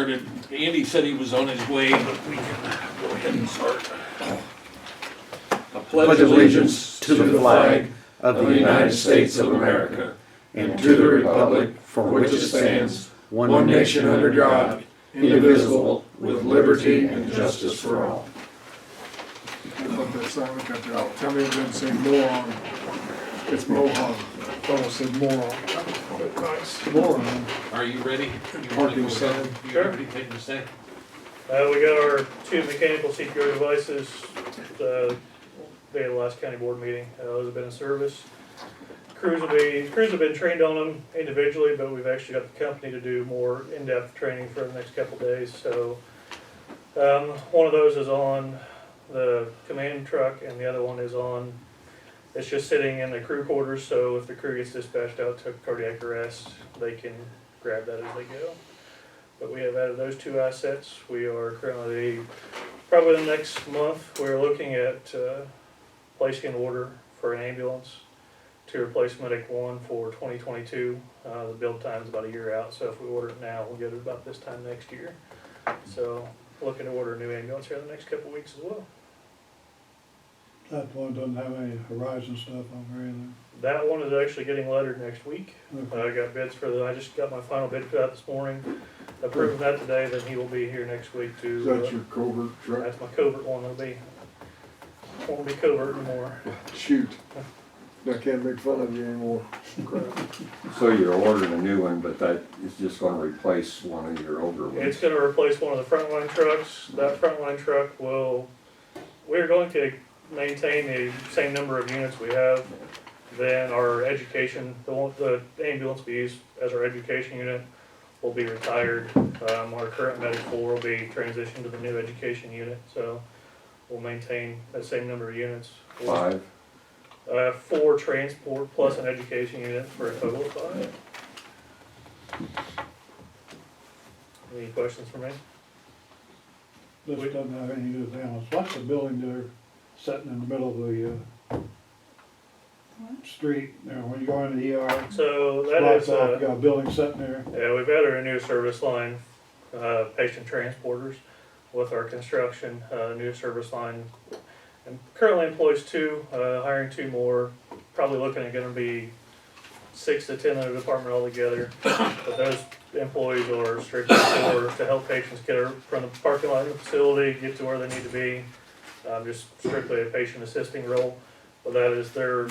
started. Andy said he was on his way, but we can go ahead and start. I pledge allegiance to the flag of the United States of America and to the republic for which it stands, one nation under God, indivisible, with liberty and justice for all. I thought that sounded cut you out. Tell me it didn't say moron. It's moron. Oh, it said moron. Nice. Moron. Are you ready? Parking sign. You got everything to say? We got our 2 mechanical CPR devices, day of the last county board meeting. Those have been in service. Crews have been trained on them individually, but we've actually got the company to do more in-depth training for the next couple days. So one of those is on the command truck, and the other one is on, it's just sitting in the crew quarters, so if the crew gets dispatched out to cardiac arrest, they can grab that as they go. But we have added those 2 assets. We are currently, probably the next month, we're looking at placing an order for an ambulance to replace Medic 1 for 2022. The build time is about a year out, so if we order it now, we'll get it about this time next year. So looking to order a new ambulance here in the next couple of weeks as well. That one doesn't have any Horizon stuff on there either. That one is actually getting lettered next week. Okay. I got bids for I just got my final bid for that this morning. Approved that today, then he will be here next week to. Is that your covert truck? That's my covert one. Won't be covert anymore. Shoot. I can't make fun of you anymore. Crap. So you're ordering a new one, but that is just going to replace one of your older ones? It's going to replace one of the frontline trucks. That frontline truck we're going to maintain the same number of units we have. Then our education, the ambulance we use as our education unit will be retired. Our current Medic 4 will be transitioned to the new education unit. So we'll maintain that same number of units. 5? 4 transport plus an education unit for a total of 5. Any questions for me? This doesn't have anything to do with the ambulance. What's the building there sitting in the middle of the street there when you go into the ER? So that Blocks is, off, you got a building sitting there. yeah, we've added a new service line, patient transporters with our construction, new service line. And currently employs 2, hiring 2 more, probably looking at gonna be 6 to 10 in the department altogether. But those employees are strictly to help patients get from the parking lot in the facility, get to where they need to be. Just strictly a patient assisting role. But that is, they're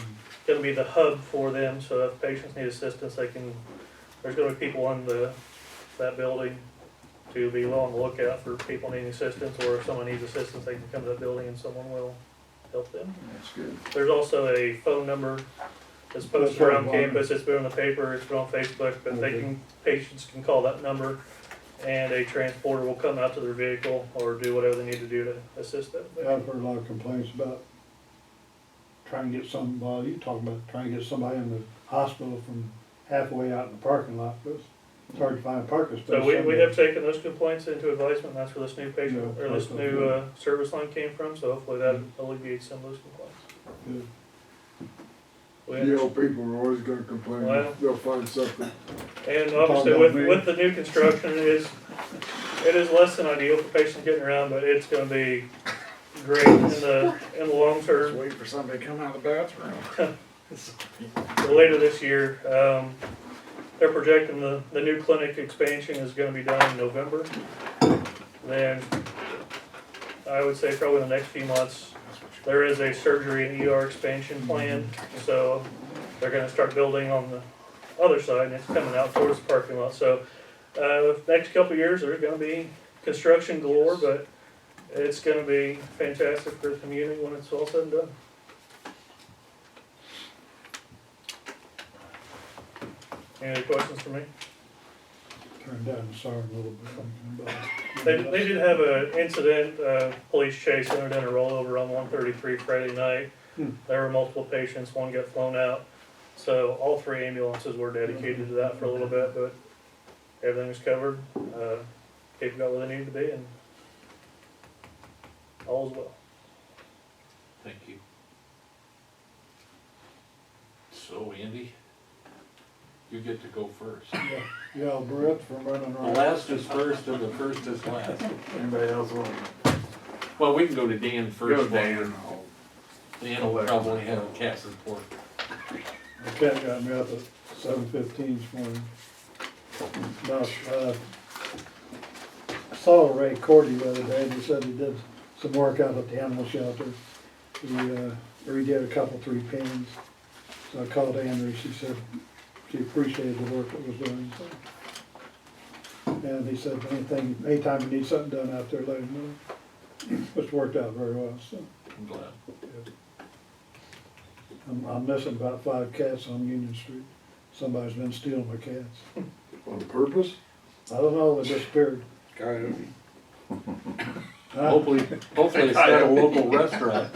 gonna be the hub for them, so if patients need assistance, there's gonna be people in that building to be on the lookout for people needing assistance, or if someone needs assistance, they can come to that building and someone will help them. That's good. There's also a phone number that's posted around campus, it's been in the paper, it's been on Facebook, but patients can call that number, and a transporter will come out to their vehicle or do whatever they need to do to assist them. I've heard a lot of complaints about trying to get somebody, you talking about trying to get somebody in the hospital from halfway out in the parking lot, but it's hard to find a parking space. So we have taken those complaints into advisement, and that's where this new patient, Yeah, or this new service line came from, so hopefully that alleviates some of those complaints. Good. You know, people are always gonna complain. Well- They'll find something. And obviously with the new construction, it is less than ideal for patients getting around, but it's gonna be great in the long term. Wait for somebody to come out of the bathroom. Later this year, they're projecting the new clinic expansion is gonna be done in November. Then, I would say probably in the next few months, there is a surgery and ER expansion plan, so they're gonna start building on the other side, and it's coming out towards the parking lot. So, next couple of years, there's gonna be construction galore, but it's gonna be fantastic for the community when it's all said and done. Any other questions for me? Turn down the siren a little bit. thinking about it. They did have an incident, police chase entered in a rollover on 133 Friday night. There were multiple patients, one got flown out. So all 3 ambulances were dedicated to that for a little bit, but everything was covered. People got where they needed to be, and all is well. Thank you. So Andy, You get to go first. Yeah, Brett from running The around. last is first and the first is last. Anybody else want? Well, we can go to Dan Go first. Dan. Dan will probably have a cat report. The cat got me up at 7:15 this morning. About, I saw Ray Cordy the other day, and he said he did some work out at the animal shelter. He redid a couple, 3 pens. So I called Andrew, she said she appreciated the work that was done, so. And he said, anytime you need something done out there, let him know. It's worked out very well, so. I'm glad. I'm missing about 5 cats on Union Street. Somebody's been stealing my cats. On purpose? I don't know, they disappeared. Coyote. Hopefully it's not a local restaurant.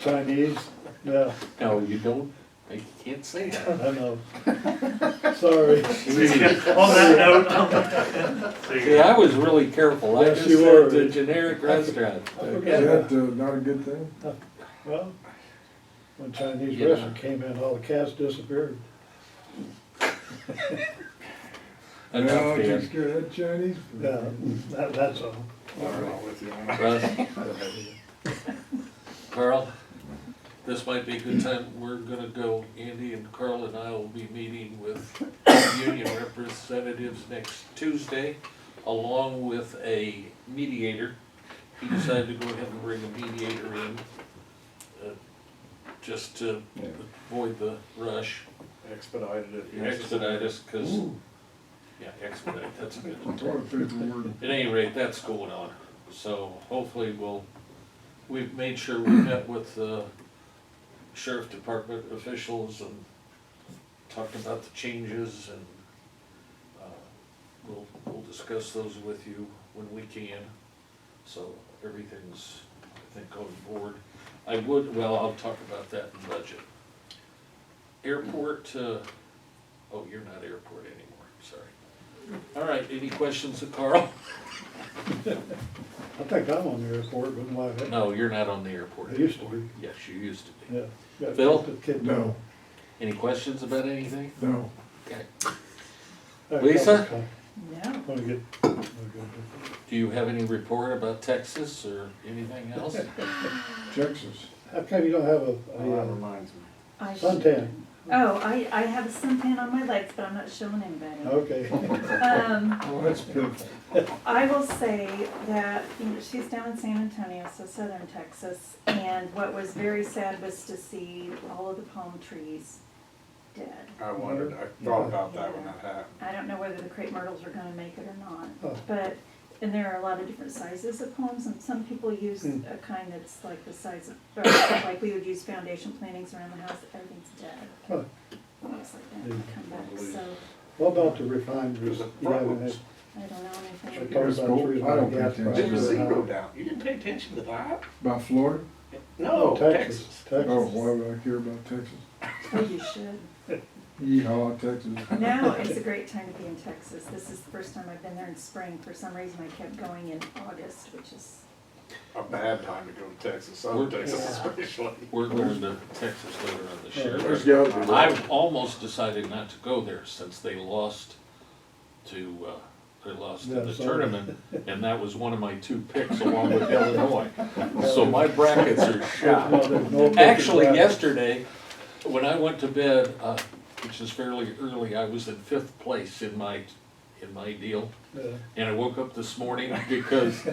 Chinese, yeah, No, you don't, you can't say that. I know. Sorry. On that note. See, I was really careful. I Yes, just you said were. it's a generic restaurant. I Is forgot. that not a good thing? Well, when Chinese Yeah. restaurant came in, all the cats disappeared. Enough, No, Dan. just scared that Chinese. Yeah, that's all. I'm not with you on that. Russ? Carl, this might be a good time. We're gonna go, Andy and Carl and I will be meeting with union representatives next Tuesday, along with a mediator. He decided to go ahead and bring a mediator in, just to avoid the rush. Expedited it. Expedite us, cause, yeah, expedite, that's a good What a paperwork. At any rate, that's going on, so hopefully we've made sure we met with the sheriff department officials and talked about the changes, and we'll discuss those with you when we can. So everything's, I think, going forward. I'll talk about that in budget. Airport, oh, you're not airport anymore, sorry. All right, any questions of Carl? I think I'm on the airport, but like, No, you're not on the airport. I used to be, Yes, you used to be. yeah. Got Phil? the kid- No, Any questions about anything? no. Okay. Got a Lisa? couple of- No. Wanna get, Do you have any report about Texas or anything else? Texas. how come you don't have Oh, that a reminds me. I suntan? Oh, I have a suntan on my legs, but I'm not showing anybody. Okay. Oh, that's pitiful. I will say that, she's down in San Antonio, so southern Texas, and what was very sad was to see all of the palm trees dead. I wondered, I thought about that when that happened. I don't know whether the crepe myrtles are gonna make it or not, Oh. but, and there are a lot of different sizes of palms, and some people use Hmm. a kind that's like the size of, or like we would use foundation plantings around the house, everything's dead. Huh. Looks like that would come back, so What about the refineries? There's a You haven't froze. had- I don't know I anything. talked There's about gold. three I don't gas pay attention. prices. Did the sea and go how- down? You didn't pay attention to that? About Florida? No, Texas. Texas. Oh, why would I care about Texas? Oh, you should. Yeehaw, Texas. Now is a great time to be in Texas. This is the first time I've been there in spring. For some reason, I kept going in August, which is, A bad time to go to Texas, Southern Texas Yeah. especially. We're going to Texas later on this year. There's gotta be. I've almost decided not to go there since they lost to Yeah, the so- tournament, and that was one of my 2 picks along with Illinois. So my brackets are shot. No, there's no Actually, bracket. yesterday, when I went to bed, which is fairly early, I was in 5th place in my deal. Yeah. And I woke up this morning because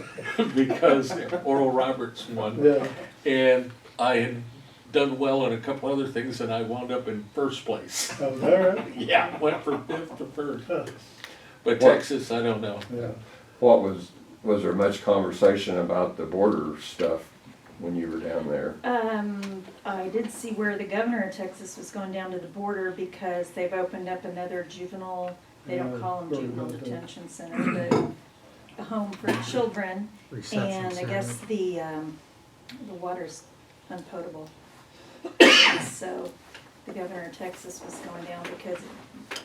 Oral Roberts won. Yeah, And I had done well in a couple other things, and I wound up in 1st place. oh, there, Yeah, went from 5th to 1st. Huh. But What? Texas, I don't know. yeah. What was there much conversation about the border stuff when you were down there? I did see where the governor of Texas was going down to the border because they've opened up another juvenile, they don't Yeah, call them heard juvenile about that. detention center, but a home for children. And I guess the water's unpotable. So the governor of Texas was going down because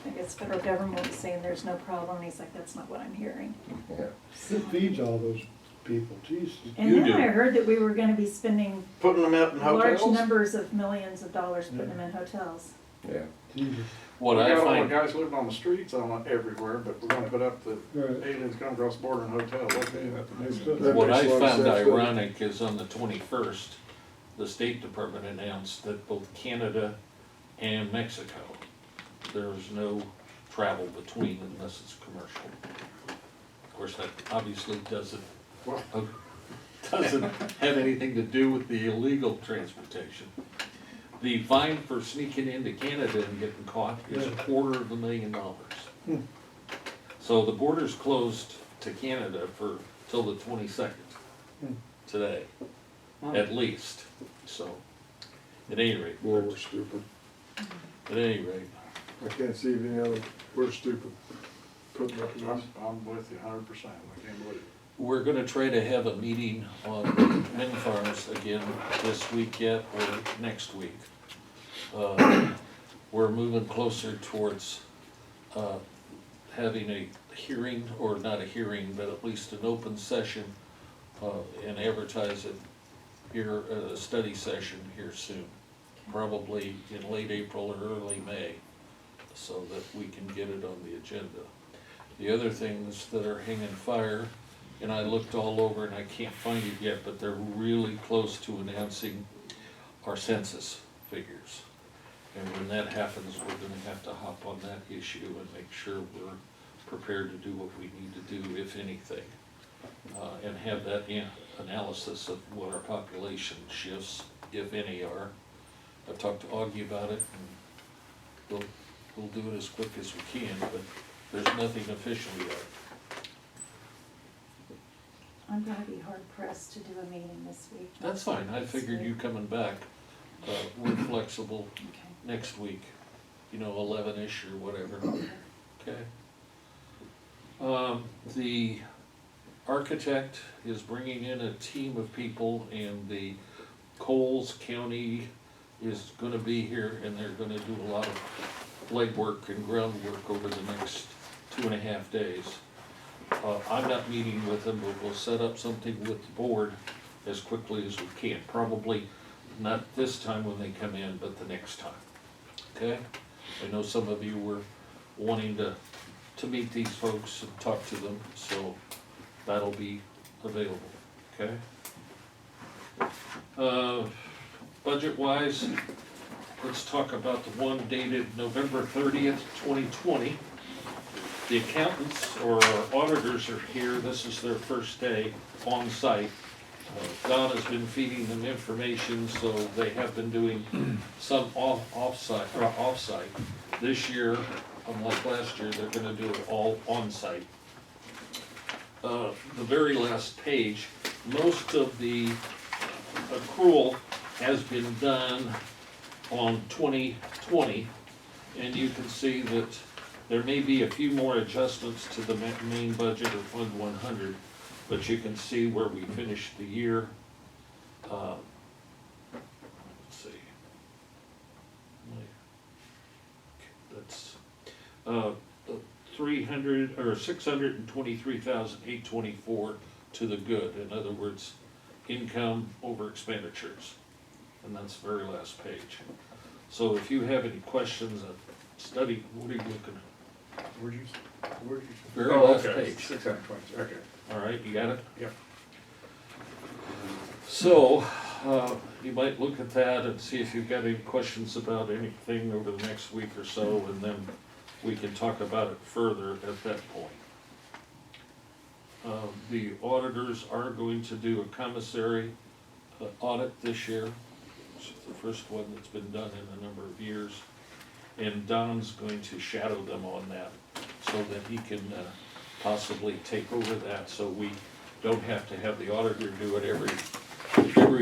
I guess federal government was saying there's no problem. And he's like, that's not what I'm hearing. Yeah. Who feeds all those people? Jesus. And You then do. I heard that we were gonna be spending Putting them out in large hotels? numbers of millions of dollars putting them in hotels. Yeah. Jesus. what We I got all the find, guys living on the streets on everywhere, but we're gonna put up the Right. aliens come across the border and hotel, okay, That what makes I a lot of found sense, doesn't it? ironic is on the 21st, the State Department announced that both Canada and Mexico, there's no travel between unless it's commercial. Of course, that obviously doesn't have anything to do with the illegal transportation. The fine for sneaking into Canada and getting caught is $250,000. So the border's closed to Canada till the 22nd, today, at least, so, at any rate, Boy, we're stupid. at any rate. I can't see any other, we're stupid. Putting up with this. I'm with you 100%, I can't believe it. We're gonna try to have a meeting on wind farms again this week yet, or next week. We're moving closer towards, having a hearing, or not a hearing, but at least an open session, and advertise it here, a study session here soon. Probably in late April or early May, so that we can get it on the agenda. The other things that are hanging fire, and I looked all over and I can't find it yet, but they're really close to announcing our census figures. And when that happens, we're gonna have to hop on that issue and make sure we're prepared to do what we need to do, if anything. And have that analysis of what our population shifts, if any, are. I've talked to Augie about it, and we'll do it as quick as we can, but there's nothing official yet. I'm gonna be hard pressed to do a meeting this week. That's fine, I figured you coming back, we're flexible Okay. next week, 11-ish or whatever, okay? The architect is bringing in a team of people, and the Coles County is gonna be here, and they're gonna do a lot of legwork and groundwork over the next 2.5 days. I'm not meeting with them, but we'll set up something with the board as quickly as we can. Probably not this time when they come in, but the next time, okay? I know some of you were wanting to meet these folks and talk to them, so that'll be available, okay? Budget-wise, let's talk about the one dated November 30th, 2020. The accountants or our auditors are here. This is their first day on site. Don has been feeding them information, so they have been doing some off-site. This year, unlike last year, they're gonna do it all on-site. The very last page, most of the accrual has been done on 2020, and you can see that there may be a few more adjustments to the main budget of Fund 100, but you can see where we finished the year. Let's see. That's 623,824 to the good. In other words, income over expenditures, and that's the very last page. So if you have any questions, study. What are you looking at? Where'd you? Very Oh, last okay. page. 620, okay. All right, you got it? Yep. So, you might look at that and see if you've got any questions about anything over the next week or so, and then we can talk about it further at that point. The auditors are going to do a commissary audit this year. It's the first one that's been done in a number of years. And Don's going to shadow them on that, so that he can possibly take over that, so we don't have to have the auditor do it every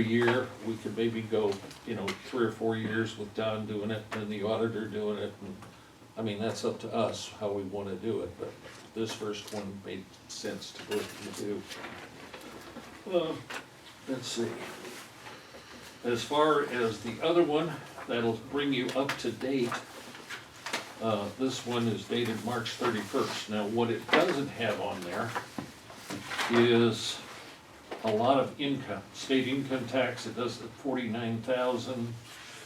year. We could maybe go, 3 or 4 years with Don doing it, and the auditor doing it. And, I mean, that's up to us how we want to do it, but this first one made sense to go and do. Let's see. As far as the other one, that'll bring you up to date. This one is dated March 31st. Now, what it doesn't have on there is a lot of income, state income tax. It does at 49,000.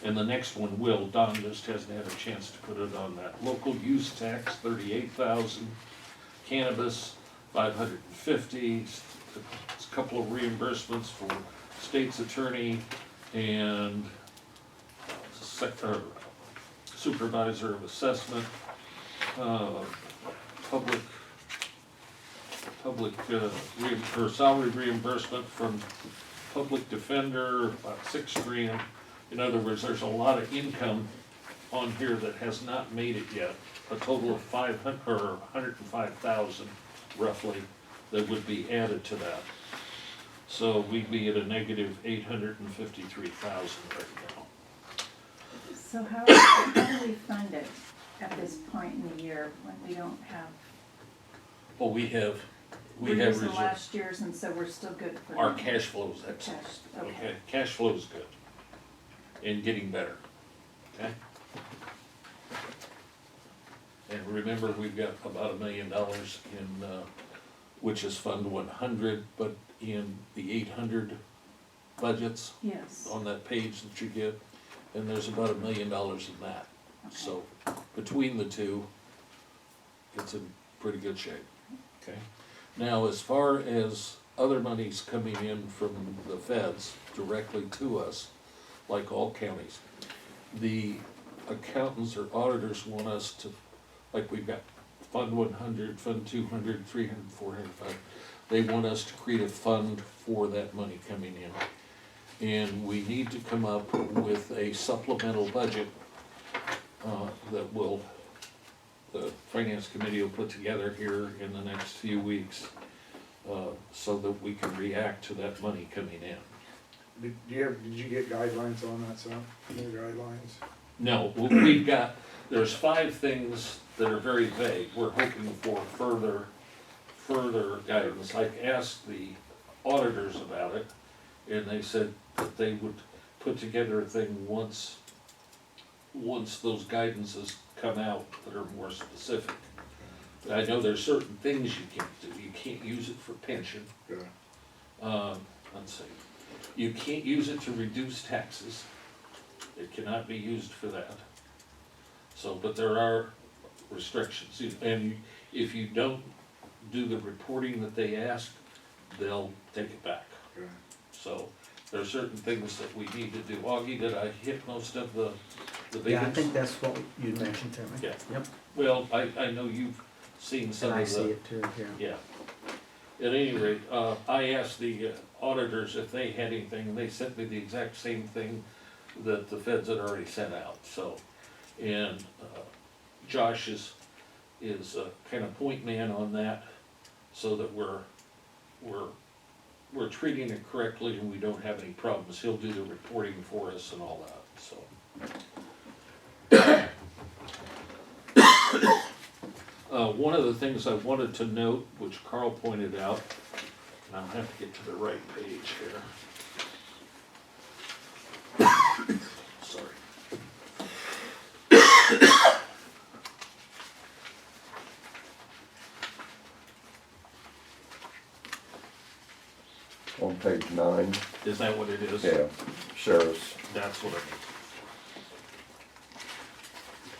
And the next one will, Don just hasn't had a chance to put it on that. Local use tax, 38,000. Cannabis, 550. A couple of reimbursements for state's attorney and supervisor of assessment, public or salary reimbursement from public defender, about $6,000. In other words, there's a lot of income on here that has not made it yet. A total of 105,000 roughly that would be added to that. So we'd be at a negative 853,000 right now. So how do we fund it at this point in the year when we don't have, Well, we have we're using reserves. last year's and so we're still good for. Our cash flow is excellent. Cash, okay. Okay, cash flow is good and getting better, okay? And remember, we've got about $1 million in, which is Fund 100, but in the 800 budgets Yes, on that page that you get, and there's about $1 million in that. okay. So between the two, it's in pretty good shape, okay? Now, as far as other monies coming in from the feds directly to us, like all counties, the accountants or auditors want us to, like we've got Fund 100, Fund 200, 300, 400, 500, they want us to create a fund for that money coming in. And we need to come up with a supplemental budget that will, the finance committee will put together here in the next few weeks, so that we can react to that money coming in. Did you get guidelines on that, Sam? New guidelines? No, we've got, there's 5 things that are very vague. We're hoping for further guidance. I asked the auditors about it, and they said that they would put together a thing once those guidances come out that are more specific. I know there's certain things you can't do. You can't use it for pension. Yeah. Let's see. You can't use it to reduce taxes. It cannot be used for that. So, but there are restrictions, and if you don't do the reporting that they ask, they'll take it back. Okay. So, there are certain things that we need to do. Augie, did I hit most of the big Yeah, I ones? think that's what you mentioned to me. Yeah. Yep, Well, I know you've seen some and I of see the, it too, yeah. yeah. At any rate, I asked the auditors if they had anything, and they sent me the exact same thing that the feds had already sent out, so. And Josh is kind of point man on that, so that we're treating it correctly and we don't have any problems. He'll do the reporting for us and all that, so. One of the things I wanted to note, which Carl pointed out, and I'll have to get to the right page here. Sorry. On page 9, Is that what it is? yeah, sheriff's. That's what I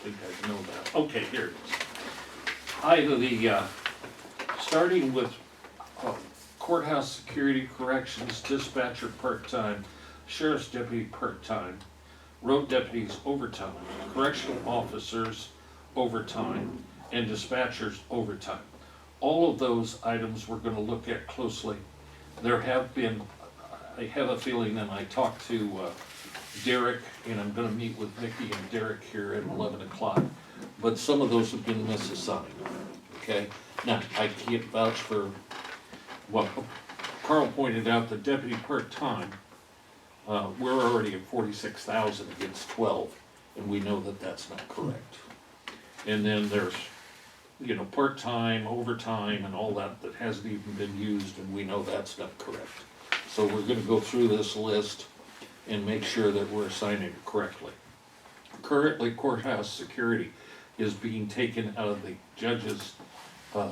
think I know that. Okay, here it is. Starting with courthouse security, corrections, dispatcher part-time, sheriff's deputy part-time, road deputies overtime, correctional officers overtime, and dispatchers overtime. All of those items we're gonna look at closely. There have been, I have a feeling, and I talked to Derek, and I'm gonna meet with Vicki and Derek here at 11 o'clock, but some of those have been misassigned, okay? Now, I can't vouch for, well, Carl pointed out the deputy part-time, we're already at 46,000 against 12, and we know that that's not correct. And then there's, you know, part-time, overtime, and all that that hasn't even been used, and we know that's not correct. So we're gonna go through this list and make sure that we're assigning it correctly. Currently, courthouse security is being taken out of the judge's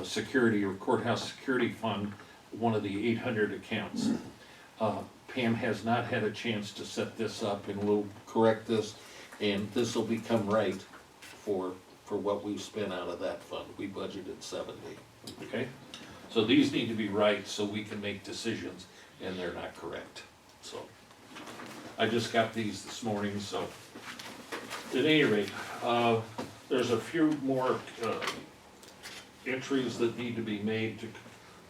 security or courthouse security fund, one of the 800 accounts. Pam has not had a chance to set this up, and we'll correct this, and this will become right for what we spent out of that fund. We budgeted 70, okay? So these need to be right so we can make decisions, and they're not correct, so. I just got these this morning, so. At any rate, there's a few more, entries that need to be made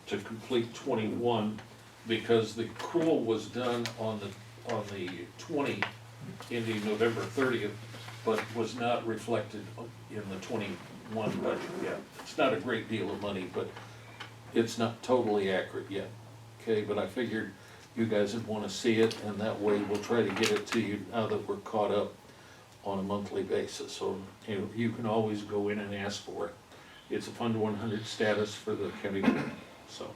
to complete 21, because the accrual was done on the 20, ending November 30th, but was not reflected in the 21 budget yet. It's not a great deal of money, but it's not totally accurate yet. Okay, but I figured you guys would want to see it, and that way we'll try to get it to you now that we're caught up on a monthly basis. So you can always go in and ask for it. It's a Fund 100 status for the county board, so.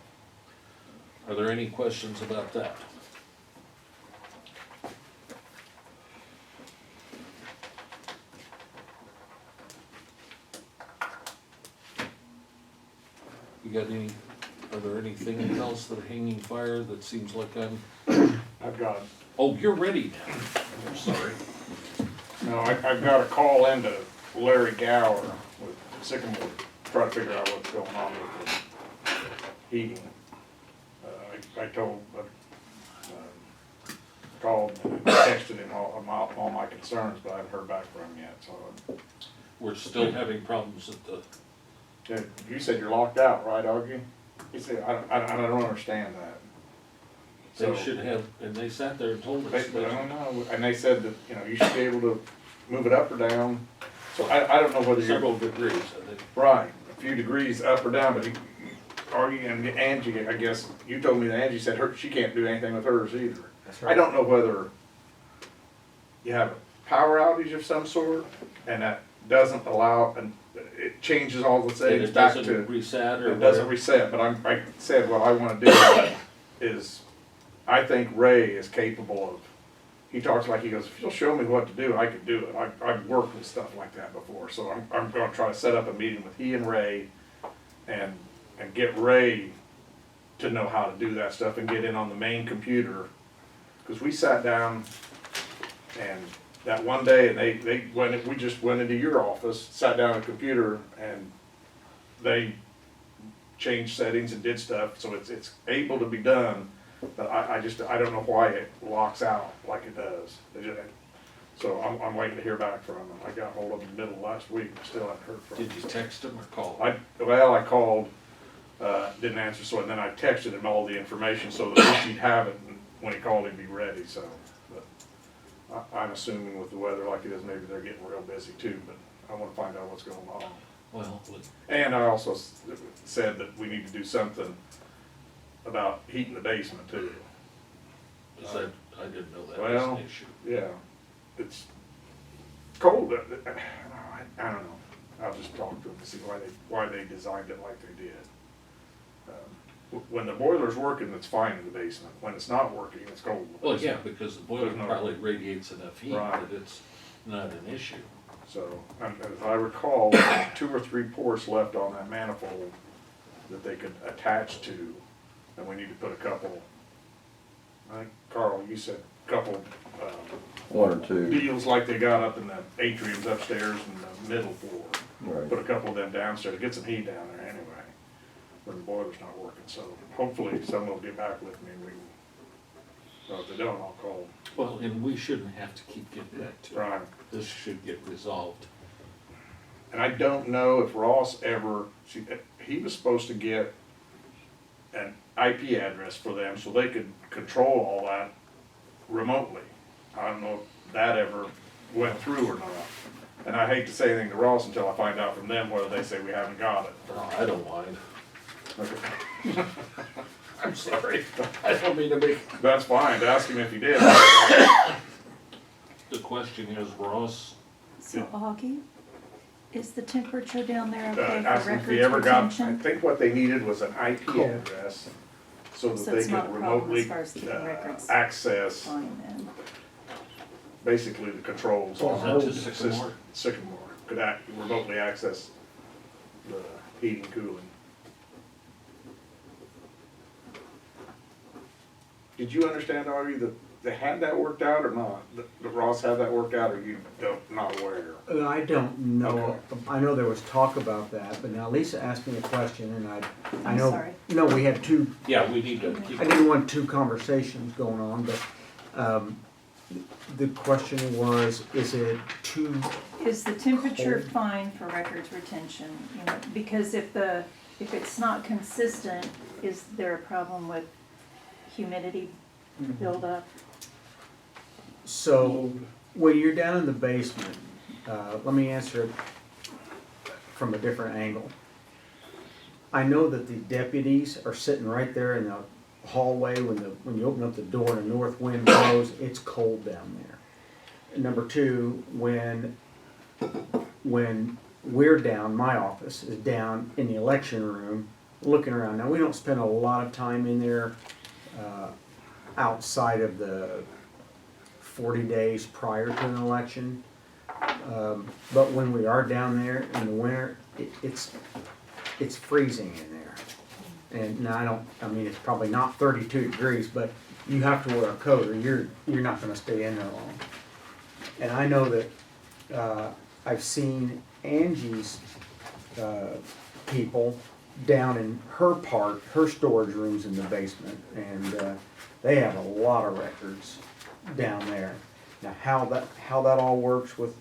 Are there any questions about that? You got any, are there anything else that are hanging fire that seems like I've got, oh, you're ready now. I'm sorry. no, I've got a call into Larry Gower with Sycamore, try to figure out what's going on with the heating. I told, called and texted him all my concerns, but I haven't heard back from him yet, so. We're still having problems at the, You said you're locked out, right, Augie? He said, I don't understand that. they So- should have, and they sat there and told They, us I that. don't know, and they said that, you should be able to move it up or down. So I don't know whether you're, Several degrees, I think. right, a few degrees up or down, but Augie and Angie, I guess, you told me that Angie said she can't do anything with hers either. That's I don't know whether you have a power outage of some sort, and that doesn't allow, and it changes all the And settings it back doesn't to, reset or it doesn't whatever. reset, but I said what I wanna do is, I think Ray is capable of, he talks like, he goes, if you'll show me what to do, I can do it. I've worked with stuff like that before, so I'm gonna try to set up a meeting with he and Ray and get Ray to know how to do that stuff and get in on the main computer. Cause we sat down and that one day and we just went into your office, sat down at a computer and they changed settings and did stuff, so it's able to be done. But I don't know why it locks out like it does. So I'm waiting to hear back from them. I got hold of them middle of last week, still haven't heard from them. Did you text them or call? I called, didn't answer, so then I texted him all the information so that at least he'd have it, and when he called he'd be ready, so. But I'm assuming with the weather like it is, maybe they're getting real busy too, but I wanna find out what's going on. Well, And I also said that we need to do something about heating the basement too. is that, I didn't know that was Well, an issue. yeah, it's cold, I don't know. I'll just talk to them to see why they designed it like they did. When the boiler's working, it's fine in the basement. When it's not working, it's cold in the Well, yeah, basement. because the boiler There's no- probably radiates enough heat Right. that it's not an issue. So, and as I recall, 2 or 3 ports left on that manifold that they could attach to, and we need to put a couple, I think, Carl, you said a couple, One or two. deals like they got up in the atriums upstairs in the middle floor. Right. Put a couple of them downstairs, get some heat down there anyway, when the boiler's not working, so hopefully someone will get back with me and we can, or if they don't, I'll call. Well, and we shouldn't have to keep getting back to it. Right. This should get resolved. And I don't know if Ross ever, see, he was supposed to get an IP address for them so they could control all that remotely. I don't know if that ever went through or not. And I hate to say anything to Ross until I find out from them whether they say we haven't got it. No, I don't mind. Okay. I'm sorry. I don't mean to make. That's fine, ask him if he did. The question is, Ross, So Augie, is the temperature down there okay Ask for him if he records ever got, I retention? think what they needed was an IP Cool. address so that So they it's not could a problem remotely as far as keeping records. access Fine then. basically the controls Oh, on is that the to system. Sycamore? Sycamore, could remotely access the heating, cooling. did you understand, Augie, that they had that worked out or not? That Ross had that worked out, or you not aware? I don't know, Okay. I know there was talk about that, but now Lisa asked me a question and I I'm know, sorry. no, we had two, Yeah, we need to keep. I didn't want two conversations going on, but, the question was, is it too, Is the temperature Cold. fine for records retention? You know, because if it's not consistent, is there a problem with humidity buildup? so, when you're down in the basement, let me answer it from a different angle. I know that the deputies are sitting right there in the hallway when you open up the door and the north wind blows, it's cold down there. And number two, when we're down, my office is down in the election room, looking around. Now, we don't spend a lot of time in there, outside of the 40 days prior to an election. But when we are down there in the winter, it's freezing in there. And now I mean, it's probably not 32 degrees, but you have to wear a coat or you're not gonna stay in there long. And I know that, I've seen Angie's, people down in her storage rooms in the basement, and, they have a lot of records down there. Now, how that all works with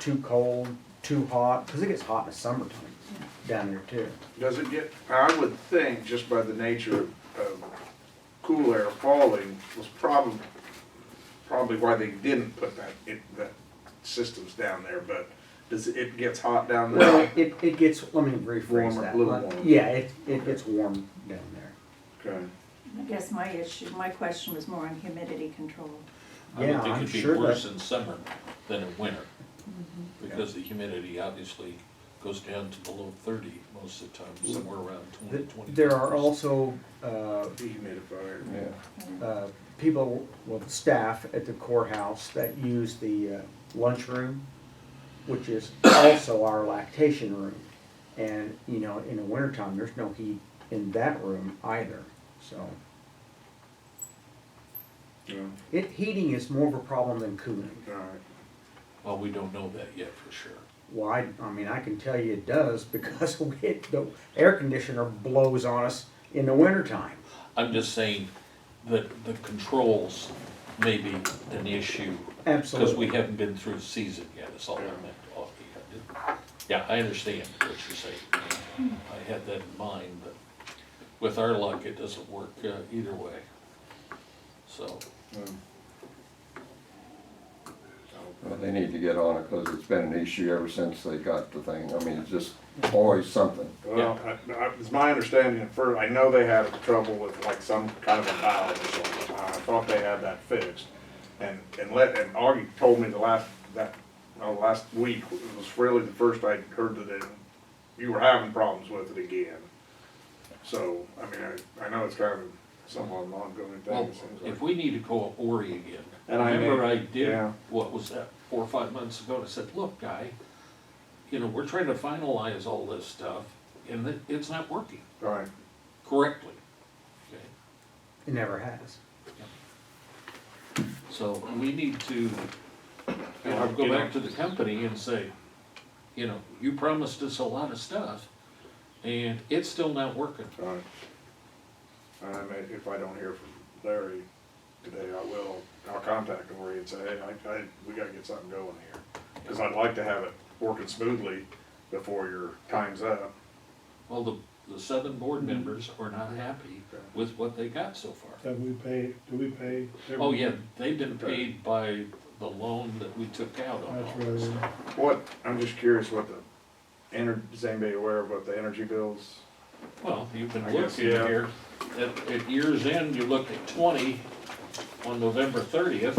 too cold, too hot, because it gets hot in the summertime down there too. Does it get, I would think, just by the nature of cool air falling, was probably why they didn't put that systems down there, but it gets hot down there? Well, it gets, let me rephrase Warmer, that. a little warmer. Yeah, it gets warm down there. Okay. I guess my question was more on humidity control. I would Yeah, think I'm it'd be sure worse that- in summer than in winter, because the humidity obviously goes down to below 30 most of the time, somewhere around 20. There are also, Dehumidifier. Yeah. people, well, staff at the courthouse that use the lunchroom, which is also our lactation room. And, you know, in the wintertime, there's no heat in that room either, so. Yeah, Heating is more of a problem than cooling. all right. Well, we don't know that yet for sure. Well, I mean, I can tell you it does because the air conditioner blows on us in the wintertime. I'm just saying that the controls may be an issue, because Absolutely. we haven't been through the season yet, is all I meant. Yeah, I understand what you're saying. I had that in mind, but with our luck, it doesn't work either way. So, Well, they need to get on it because it's been an issue ever since they got the thing. I mean, it's just always something. Well, it's my understanding at first, I know they had trouble with like some kind of a valve or something. I thought they had that fixed. And Augie told me last week, it was really the first I'd heard that you were having problems with it again. So, I mean, I know it's kind of somewhat an ongoing thing, well, it seems if like. we need to call Ori again, And remember I did, yeah. what was that, 4 or 5 months ago, and I said, look, guy, you know, we're trying to finalize all this stuff, and it's not working All right, correctly. Okay, It never has. so we need to, you know, go back to the company and say, you know, you promised us a lot of stuff, and it's still not working. all right. If I don't hear from Larry today, I'll contact Ori and say, hey, we gotta get something going here. Cause I'd like to have it working smoothly before your time's up. Well, the 7 board members are not happy with what they got so far. Do we pay? Oh, yeah, they've been paid by the loan that we took out on That's all this. right. I'm just curious what is anybody aware of what the energy bills? Well, you've been I guess, looking yeah. here, at year's end, you look at 20 on November 30th.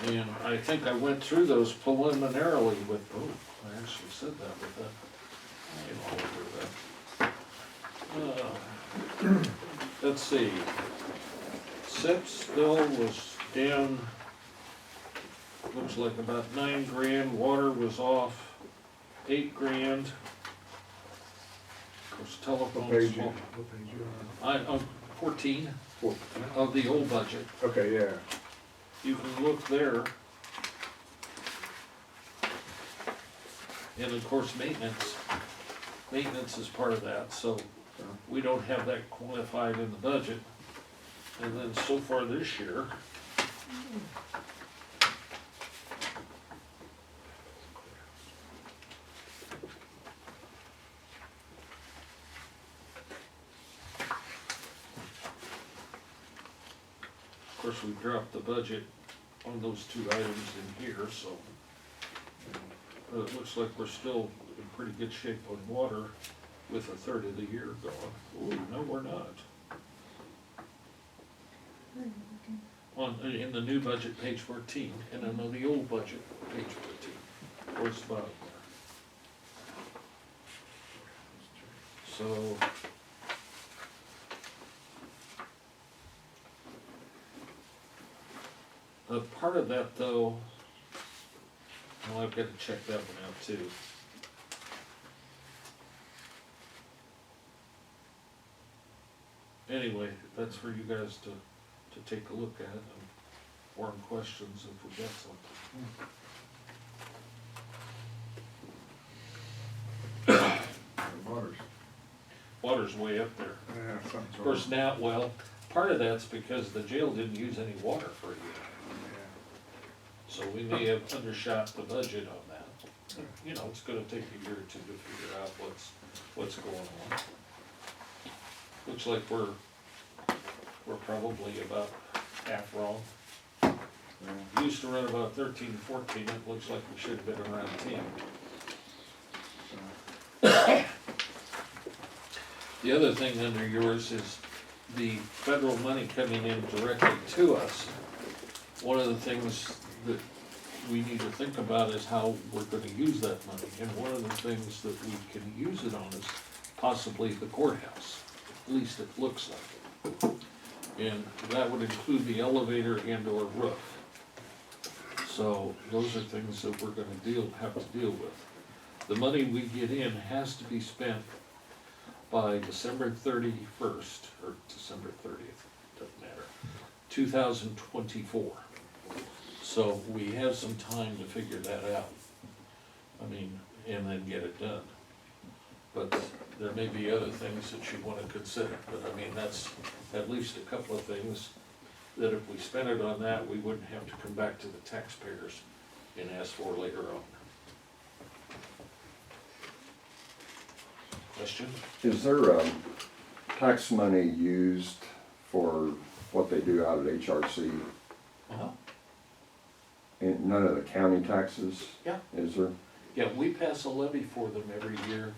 And I think I went through those preliminarily with, I actually said that with that. Let's see. SIP's bill was down, looks like about 9 grand, water was off 8 grand. Of course, telephone's What page small. you on? 14 Well, of the old budget. okay, yeah. You can look there. And of course, maintenance is part of that, so we don't have that quantified in the budget. And then so far this year, of course, we dropped the budget on those two items in here, so it looks like we're still in pretty good shape on water with a third of the year gone. Ooh, no, we're not. In the new budget, page 14, and then on the old budget, page 14, towards the bottom there. So, part of that though, well, I've got to check that one out too. Anyway, that's for you guys to take a look at and form questions if we get something. Water's way up there. Yeah, something's Of course now, well, part of that's because the jail didn't use any water for a year. So we may have undershot the budget on that. You know, it's gonna take a year or two to figure out what's going on. Looks like we're probably about half wrong. We used to run about 13, 14, it looks like we should have been around 10. The other thing under yours is the federal money coming in directly to us. One of the things that we need to think about is how we're gonna use that money. And one of the things that we can use it on is possibly the courthouse. At least it looks like it. And that would include the elevator and or roof. So those are things that we're gonna have to deal with. The money we get in has to be spent by December 31st, or December 30th, doesn't matter, 2024. So we have some time to figure that out. I mean, and then get it done. But there may be other things that you wanna consider, but I mean, that's at least a couple of things that if we spent it on that, we wouldn't have to come back to the taxpayers and ask for later on. Question? Is there, tax money used for what they do out at HRC? Uh-huh. And none of the county taxes? Yeah. Is there? Yeah, we pass a levy for them every year.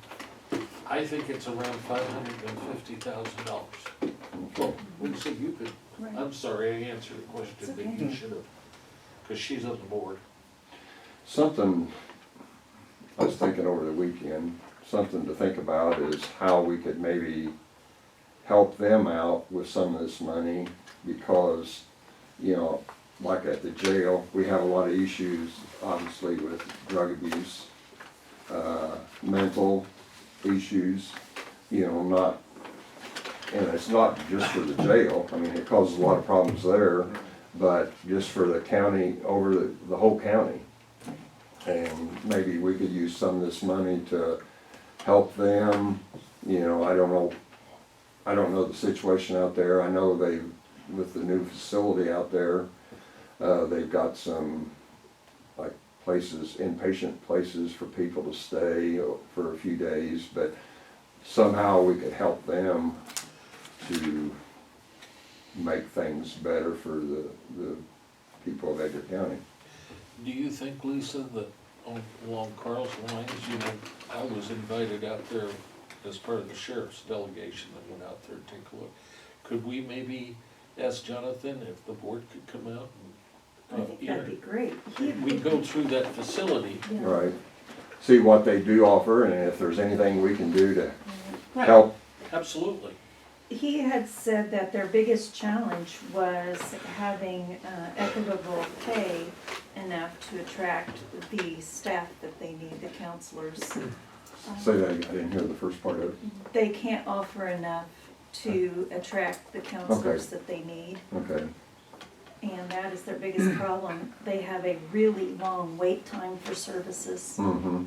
I think it's around $550,000. Well, we said you could, Right. I'm sorry, I answered a question It's that okay. you should have, because she's on the board. Something, I was thinking over the weekend, something to think about is how we could maybe help them out with some of this money, because, you know, like at the jail, we have a lot of issues, obviously, with drug abuse, mental issues, you know, not, and it's not just for the jail, I mean, it causes a lot of problems there, but just for the county, over the whole county. And maybe we could use some of this money to help them, you know, I don't know the situation out there. I know with the new facility out there, they've got some, like, places, inpatient places for people to stay for a few days, but somehow we could help them to make things better for the people of Edgar County. Do you think, Lisa, that along Carl's lines, you know, I was invited out there as part of the sheriff's delegation that went out there to take a look. Could we maybe ask Jonathan if the board could come out and, I think that'd be great. we go through that facility? Yeah. Right. See what they do offer, and if there's anything we can do to Right. help. Absolutely. He had said that their biggest challenge was having equitable pay enough to attract the staff that they need, the counselors. Say that again, I didn't hear the first part of it. They can't offer enough to attract the counselors that they need. Okay, And that is their biggest problem. They have a really long wait time for services. mm-hmm.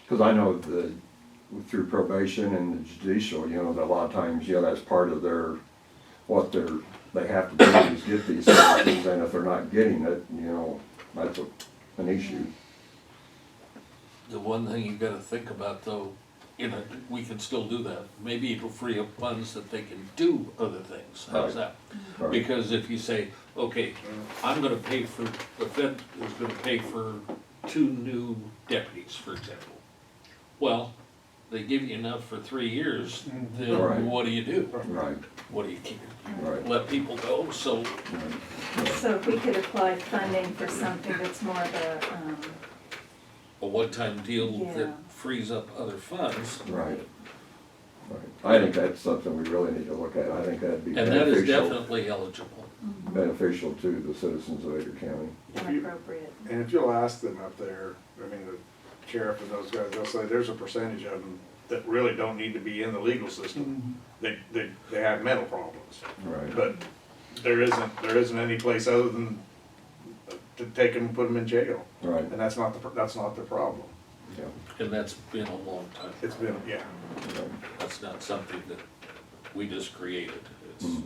Cause I know that through probation and the judicial, you know, that a lot of times, you know, that's part of their, what they have to do is get these services, and if they're not getting it, you know, that's an issue. The one thing you gotta think about though, you know, we can still do that. Maybe it'll free up funds that they can do other things. How's that? Right. Because if you say, okay, I'm gonna pay for, the Fed is gonna pay for 2 new deputies, for example. Well, they give you enough for 3 years, then Right. what do you do? Right, What do you keep? right, Let people go, so right. So if we could apply funding for something that's more of a one-time deal Yeah. that frees up other funds. Right. Right. I think that's something we really need to look at. I think that'd be And that is beneficial, definitely eligible. beneficial to the citizens of Edgar County. inappropriate. And if you'll ask them up there, I mean, the sheriff and those guys, they'll say there's a percentage of them that really don't need to be in the legal system. They have mental problems, Right. but there isn't any place other than to take them and put them in jail. Right, And that's not the problem. yeah, And that's been a long time. It's been, yeah. right. That's not something that we just created. It's, Mhm.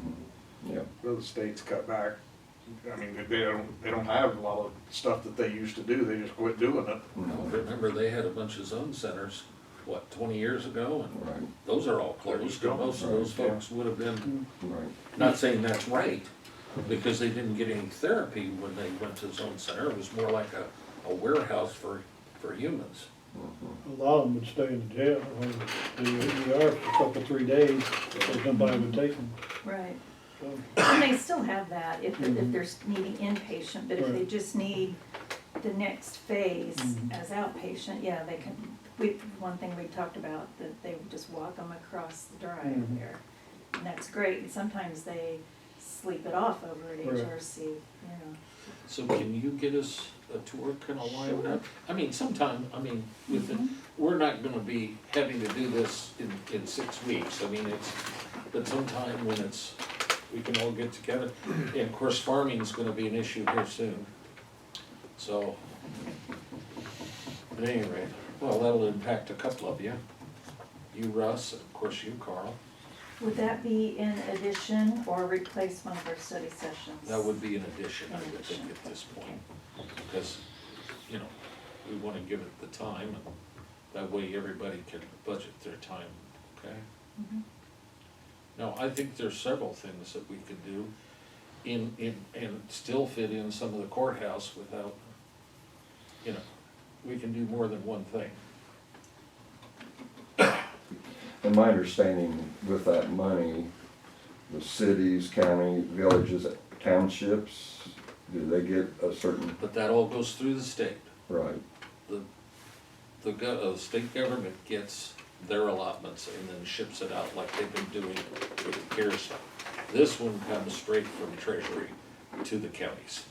Yeah, Well, the states cut back. I mean, they don't have a lot of stuff that they used to do. They just quit doing it. Well, remember, they had a bunch of zone centers, what, 20 years ago? And right, those are all closed, and most of those Right. folks would have been, right, not saying that's right, because they didn't get any therapy when they went to zone center. It was more like a warehouse for humans. mhm. A lot of them would stay in the jail, or the ER for a couple, 3 days, if nobody would take them. Right. So, And they still have that if they're needing inpatient, but if they Right. just need the next phase Mhm. as outpatient, yeah, they can, one thing we talked about, that they would just walk them across the drive Mhm. there. And that's great, and sometimes they sleep it off over at Right. HRC, you know. So can you get us a tour kind of lined up? I mean, sometime, we're not gonna be having to do this in 6 weeks. I mean, but sometime when we can all get together. And of course, farming's gonna be an issue here soon. So, at any rate, well, that'll impact a couple of you. You, Russ, and of course you, Carl. Would that be in addition or replace one of our study sessions? That would be an addition, I would think, at this point. Because, you know, we wanna give it the time, and that way everybody can budget their time, okay? Mhm. Now, I think there's several things that we could do and still fit in some of the courthouse without, you know, we can do more than one thing. And my understanding with that money, the cities, county, villages, townships, do they get a certain, But that all goes through the state. right, The state government gets their allotments and then ships it out like they've been doing with the CARES stuff. This one comes straight from Treasury to the counties.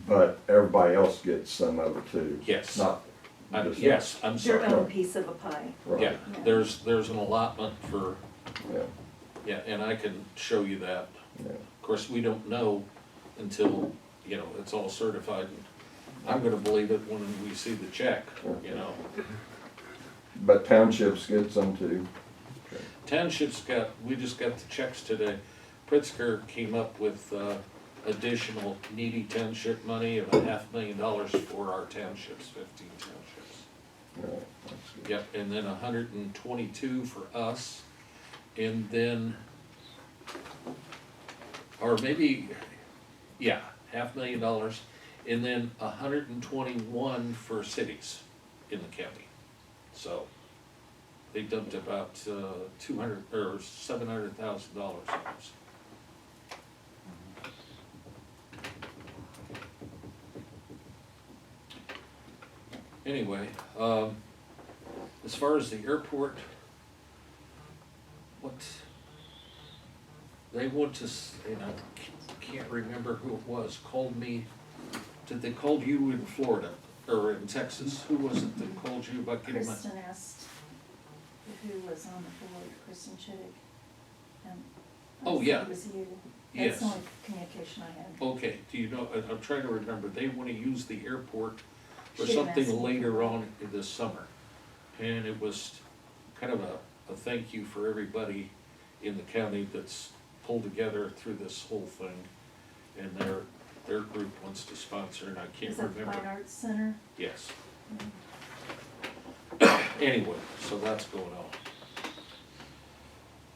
but everybody else gets some of it too? Yes. Not just. Yes, I'm Their sorry. own piece of a pie. Right, Yeah, there's an allotment for, yeah, yeah, and I can show you that. yeah, Of course, we don't know until, you know, it's all certified. I'm gonna believe it when we see the check, you know. but townships get some too? Okay. Townships we just got the checks today. Pritzker came up with additional needy township money of $500,000 for our townships, 15 townships. Yeah, that's good. Yep, and then 122 for us, and then, or maybe, yeah, $500,000, and then 121 for cities in the county. So they dumped about $200 or $700,000 on us. Anyway, as far as the airport, they want to, and I can't remember who it was, called me, did they call you in Florida, or in Texas? Who was it that called you about getting my? Kristen asked who was on the board, Kristen Chittick. And I Oh, think yeah. It was you. Yes. That's the only communication I had. Okay, do you know, I'm trying to remember, they wanna use the airport for She didn't ask something me. later on in this summer. And it was kind of a thank you for everybody in the county that's pulled together through this whole thing. And their group wants to sponsor, and I can't Is that the remember. Fine Arts Center? Yes. Anyway, so that's going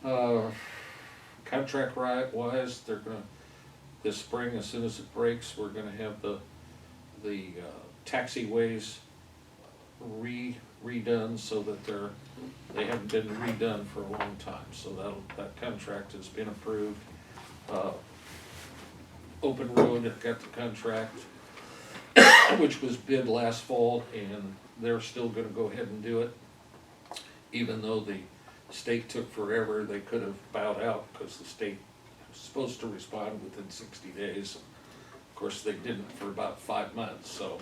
on. Contract wise, they're gonna, this spring, as soon as it breaks, we're gonna have the taxiways redone so that they haven't been redone for a long time, so that contract has been approved. Open Road got the contract, which was bid last fall, and they're still gonna go ahead and do it. Even though the state took forever, they could have bowed out, because the state was supposed to respond within 60 days. Of course, they didn't for about 5 months, so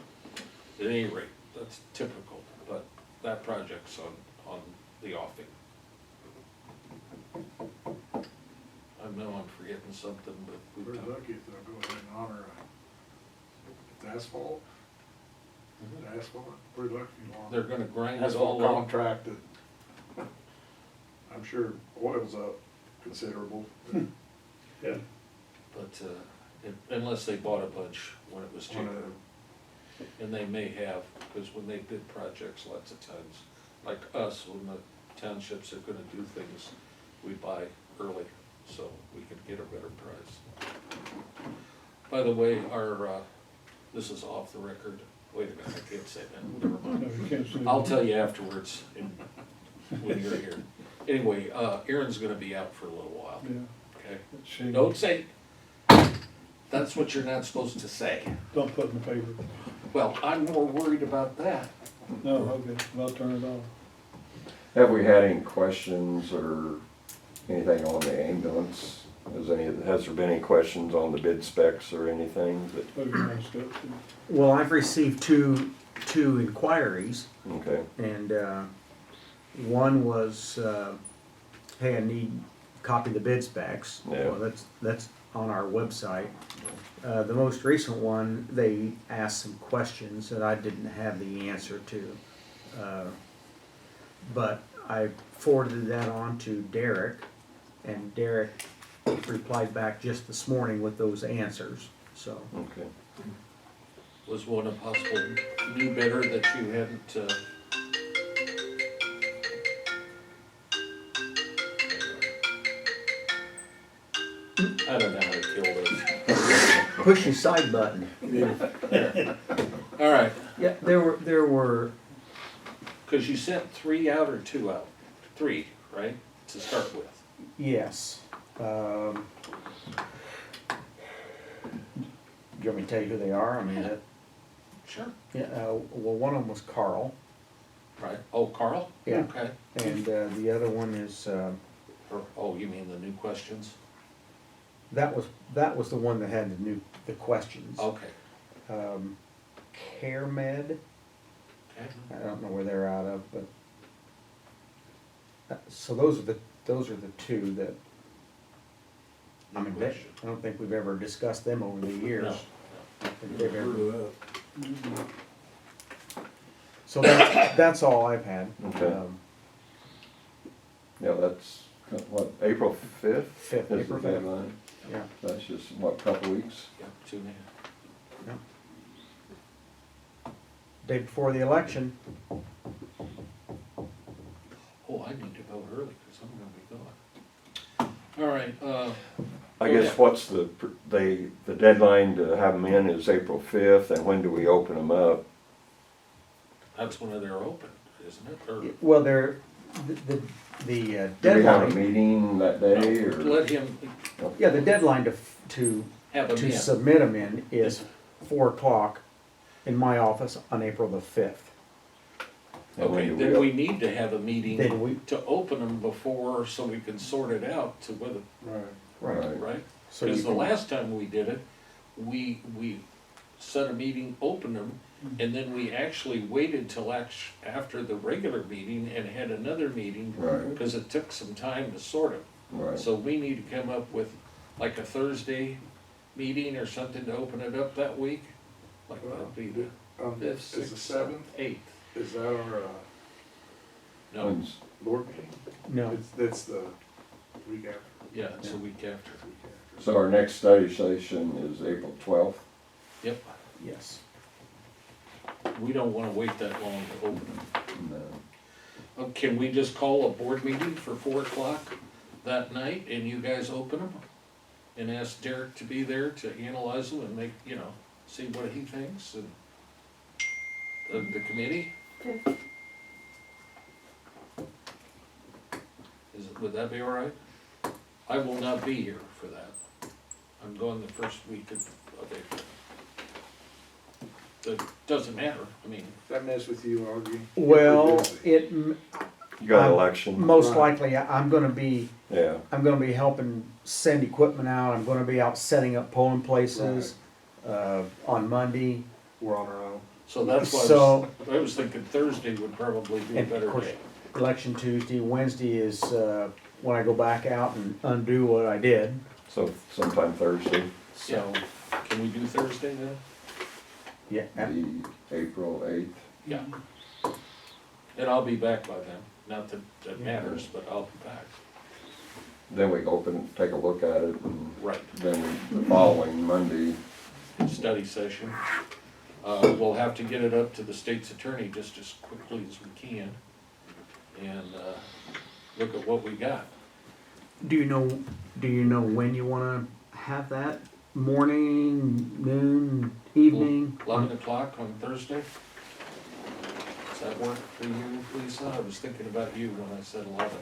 at any rate, that's typical, but that project's on the offing. I know I'm forgetting something, but we've Pretty talked. lucky if they'll go ahead and honor the asphalt. The asphalt, pretty lucky if you want. They're gonna grind it Asphalt all up. contract that, I'm sure oil's up considerable. Yeah. But, unless they bought a bunch when it was One cheaper. of them. And they may have, because when they bid projects, lots of times, like us, when the townships are gonna do things, we buy early, so we can get a better price. By the way, this is off the record, wait a minute, I can't say that, never No, mind. you can't say I'll that. tell you afterwards, when you're here. Anyway, Aaron's gonna be out for a little while, Yeah, okay? that's shame. Don't say, that's what you're not supposed to say. Don't put in the paper. Well, I'm more worried about that. No, okay, I'll turn it off. Have we had any questions or anything on the ambulance? Has there been any questions on the bid specs or anything that, That'd be nice stuff too. Well, I've received two inquiries, okay, and one was, hey, I need a copy of the bid specs. Yeah. Well, that's on our website. The most recent one, they asked some questions that I didn't have the answer to. But I forwarded that on to Derek, and Derek replied back just this morning with those answers, so. okay. Was one a possible new bidder that you hadn't, I don't know how to kill this. Push your side button. All right, Yeah, there were, cause you sent 3 out or 2 out? 3, right, to start with? yes. Do you want me to tell you who they are? I mean, Sure. yeah, well, one of them was Carl, Right, oh, Carl? Yeah. Okay. and the other one is, Or, oh, you mean the new questions? that was the one that had the questions. Okay. CareMed, Okay. I don't know where they're out of, but, so those are the two that, I mean, Question. I don't think we've ever discussed them over the years. No. I don't think they've ever- So that's all I've had. Okay. Yeah, that's, what, April 5th? Fifth, Is the April 5th. deadline? Yeah, That's just, what, couple weeks? Yep, 2.5. yeah. Day before the election. Oh, I need to vote early, cause I'm gonna be gone. All right, I guess what's the deadline to have them in is April 5th, and when do we open them up? that's when they're open, isn't it? Or Well, the Do we have a deadline, meeting that day, or? let him yeah, the deadline to have them in. submit them in is 4:00 in my office on April the 5th. And when Okay, do then we need to have a Then meeting we, to open them before, so we can sort it out to whether, Right. right? so you Because the can, last time we did it, we set a meeting, opened them, And then we actually waited till after the regular meeting and had another meeting, Right, because it took some time to sort them. right. So we need to come up with like a Thursday meeting or something to open it up that week. Like that'd be the fifth, Is the sixth, 7th, eighth. is that our, No, When's- board meeting? No, That's the week after. yeah, it's a week after. So our next study session is April 12th? Yep, yes. we don't wanna wait that long to open them. No. Can we just call a board meeting for 4 o'clock that night and you guys open them? And ask Derek to be there to analyze them and make, see what he thinks and the committee? Would that be all right? I will not be here for that. I'm going the first week of April. It doesn't matter, I mean, That mess with you, Augie? Well, You got Um, election? most likely, I'm gonna be Yeah, helping send equipment out, I'm gonna be out setting up polling places, on Monday. We're on our own. so that's why So- I was thinking Thursday would probably be a And of better course, day. Election Tuesday, Wednesday is, when I go back out and undo what I did, so sometime Thursday, so, Can we do Thursday then? yeah. the April 8th. Yeah. And I'll be back by then, not that that matters, but I'll be back. Then we open, take a look at it, and Right. then the following Monday, Study session. We'll have to get it up to the state's attorney just as quickly as we can. And, look at what we got. Do you know when you wanna have that? Morning, noon, evening? 11 o'clock on Thursday? Does that work for you, Lisa? I was thinking about you when I said 11.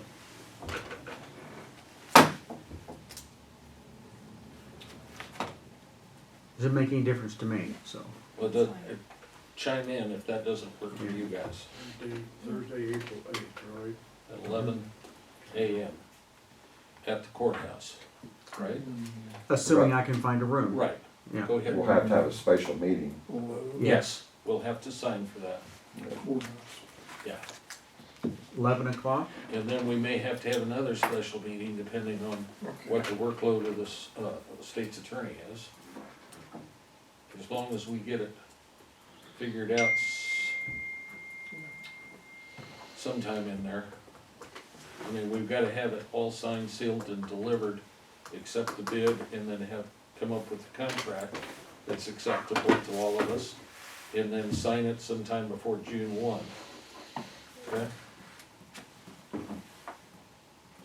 Does it make any difference to me, so? Well, chime in if that doesn't work for you guys. Thursday, April 8th, right? At 11 a.m. at the courthouse, right? Assuming I can find a room. Right, Yeah. go ahead. we'll have to have a special meeting. Yes, we'll have to sign for that, yeah. 11 o'clock? And then we may have to have another special meeting depending on what the workload of this, state's attorney is. As long as we get it figured out sometime in there. I mean, we've gotta have it all signed, sealed, and delivered, accept the bid, and then come up with a contract that's acceptable to all of us, and then sign it sometime before June 1. Okay?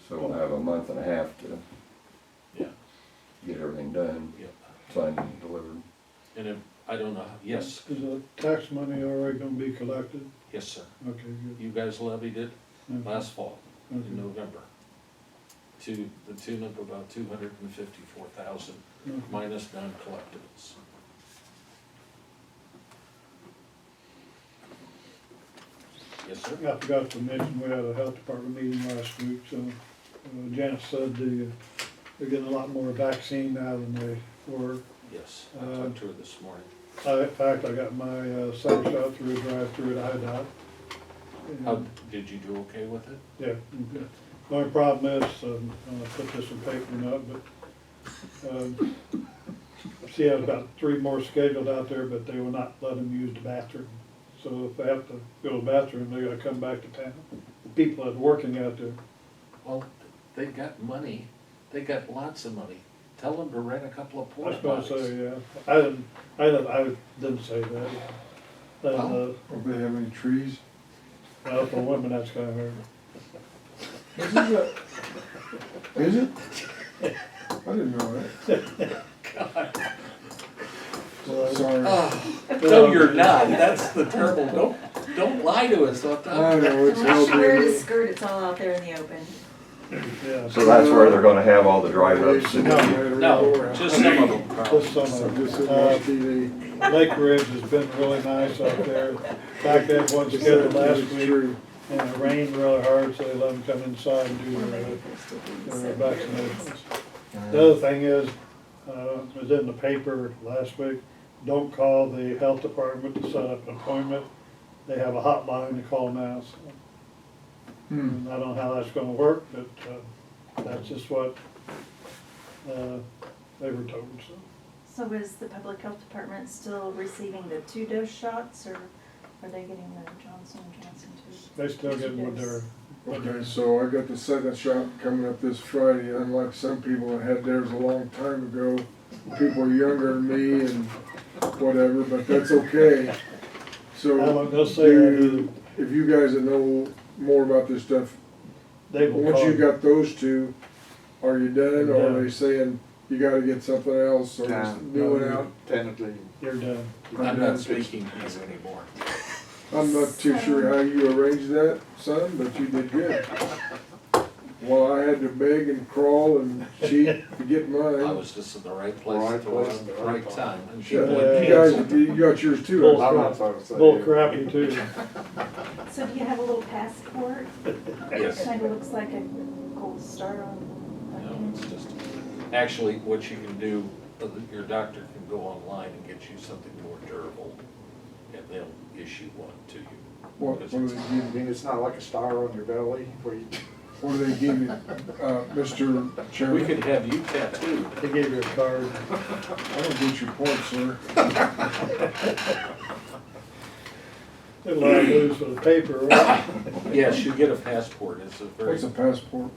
So we'll have a month and a half to Yeah, get everything done, yeah. signed and delivered. And if, I don't know, yes, Is the tax money already gonna be collected? yes, sir. Okay, good. You guys levied it Okay, last fall, in okay, November, to the tune of about 254,000 okay. minus non-collectibles. Yes, sir? I forgot to mention, we had a health department meeting last week, so Janice said they're getting a lot more vaccine now than they were. Yes, I talked to her this morning. In fact, I got my second shot through a drive-through at IDOT. How, did you do okay with it? Yeah, okay. The only problem is, I'm gonna put this in paper now, but, she had about 3 more scheduled out there, but they will not let them use the bathroom. So if they have to go to the bathroom, they gotta come back to town. The people that are working out there, Well, they got money, they got lots of money. Tell them to rent a couple of I porta was gonna potties. say, yeah, I didn't say that. And, Well- Don't they have any trees? well, for women, that's kinda hard. Is it? I didn't know that. Sorry. No, you're not, that's the terrible, don't lie to us, don't I know, it's Unless you wear hell a skirt, it's all out there in the open. Yeah. So that's where they're gonna have all the drive-ups and No, just some of them, Carl. This summer, Just to watch TV. Lake Ridge has been really nice out there. In fact, they had one scheduled last It's week, true. and it rained really hard, so they let them come inside and do their vaccinations. The other thing is, it was in the paper last week, don't call the health department to set up an appointment. They have a hotline to call now, so. And I don't know how that's gonna work, but, that's just what, they were told, so. So is the public health department still receiving the 2-dose shots, or are they getting the Johnson & Johnson too? They still get what they're, Okay, so I got the second shot coming up this Friday, unlike some people that had theirs a long time ago. People younger than me and whatever, but that's okay. I So, won't go say that either. if you guys that know more about this stuff, They will once call. you got those two, are you done, or are Done. they saying you gotta get something else, or Nah, new one out? Technically, You're done. I'm not speaking ease anymore. I'm not too sure how you arranged that, son, but you did good. Well, I had to beg and crawl and cheat to get I mine. was just in the right place Right at the place right, at the right right time. And Shut people up. had You guys, canceled. you got yours too. Bull I'm not supposed to say. Bull it. crappy too. So do you have a little passport? Yes. Kinda looks like a gold star on No, it's just, actually, what you can do, your doctor can go online and get you something more durable, and they'll issue one to you. What do they I give, mean, it's not like a star on your belly where you. what do they give you, Mr. We Chairman? could have you tattooed. They gave you a card. I don't get your point, sir. Did a lot of news for the paper, right? Yes, you get a passport. It's a very What's a passport?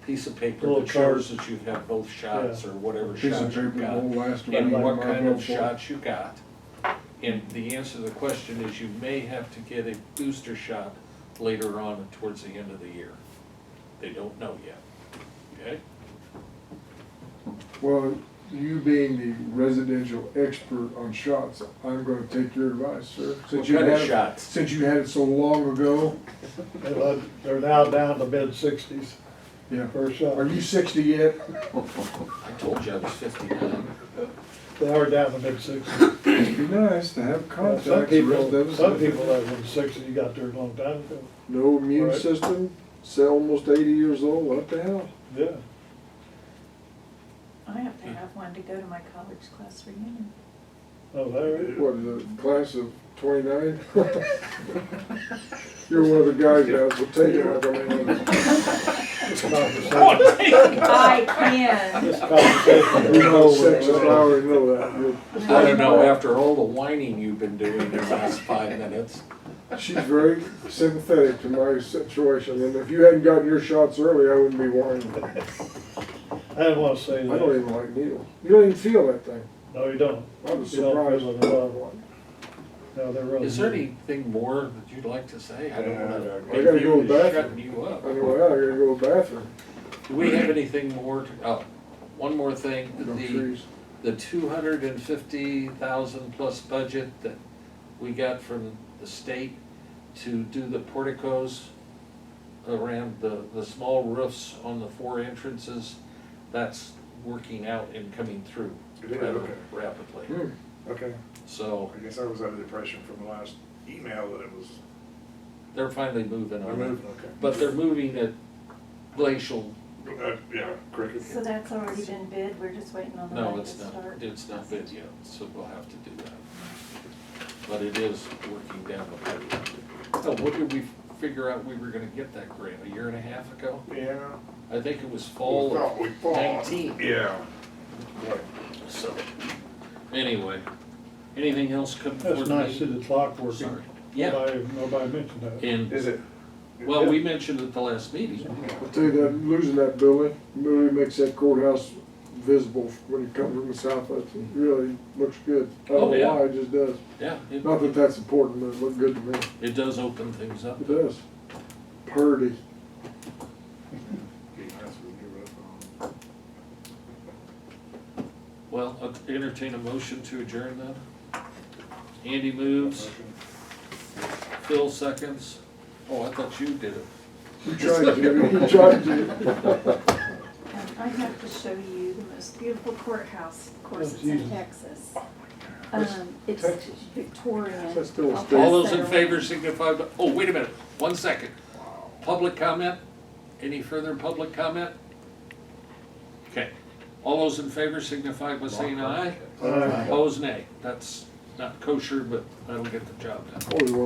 piece of paper Little that shows that you've had both shots or whatever Piece of shots you paper got. won't last And long. what Might kind go of for it. shots you got. And the answer to the question is you may have to get a booster shot later on towards the end of the year. They don't know yet, okay? Well, you being the residential expert on shots, I'm gonna take your advice, sir. What Since you kind of had it- shots? Since you had it so long ago, They're now down to mid-60s yeah. per shot. Are you 60 yet? I told you I was 59. They are down to mid-60s. It'd be nice to have contacts. Some the rest of people, us some have people that were 60, you got there a long time ago. no immune Right. system, say almost 80 years old, what the hell? Yeah. I have to have one to go to my college class reunion. Oh, there it is. What, the class of 29? You're one of the guys that will take it like I mean. This conversation, I can. this conversation. You're not sexist, I already know that. I don't know, after all the whining you've been doing in the last 5 minutes. She's very sympathetic to my situation, and if you hadn't gotten your shots early, I wouldn't be whining. I didn't want to say I don't that. even like needles. You don't even feel that thing. No, you don't. I was You don't surprised. feel it at all. No, they're really. Is there anything more that you'd like to say? I don't want I gotta go to to the bathroom. shutting you up. I know, I gotta go to the bathroom. Do we have anything more to, one more thing, No the trees. 250,000 plus budget that we got from the state to do the porticos around the small roofs on the 4 entrances, that's working out and coming through It is, rather okay. rapidly. Hmm. Okay, So I guess I was under the impression from the last email that it was. they're finally moving on it. Okay. But they're moving at glacial, Yeah, cricket. So that's already been bid, we're just waiting on the no, money to it's not, start. it's not bid yet, so we'll have to do that. But it is working down the pipe. Oh, what did we figure out we were gonna get that grant, a year and a half ago? Yeah. I think it was fall We of thought- 19, Yeah. Yeah. so, anyway, anything else come before That's the nice to see meeting? the clock working. Sorry. Yeah, Nobody mentioned that. and, Is it? well, we mentioned at the last meeting, I'll tell you that, losing that building really makes that courthouse visible when you come from the south. It really looks good. I Oh, don't know yeah. why, it just does. yeah, Not that that's important, but it looked good to me. it does open things up. It does. Purdy. Well, I'll entertain a motion to adjourn then. Andy moves, Phil seconds. Oh, I thought you did it. You tried to, you tried to. And I have to show you the most beautiful courthouse, of course, Oh, it's in Jesus. Texas. That's It's Texas. Victorian. That's still a I'll state. All pass those that in around. favor signify by, oh, wait a minute, 1 second. Public comment? Any further public comment? Okay, All those in favor signify by saying aye. Aye. Opposed, nay. That's not kosher, but that'll get the job done. Only one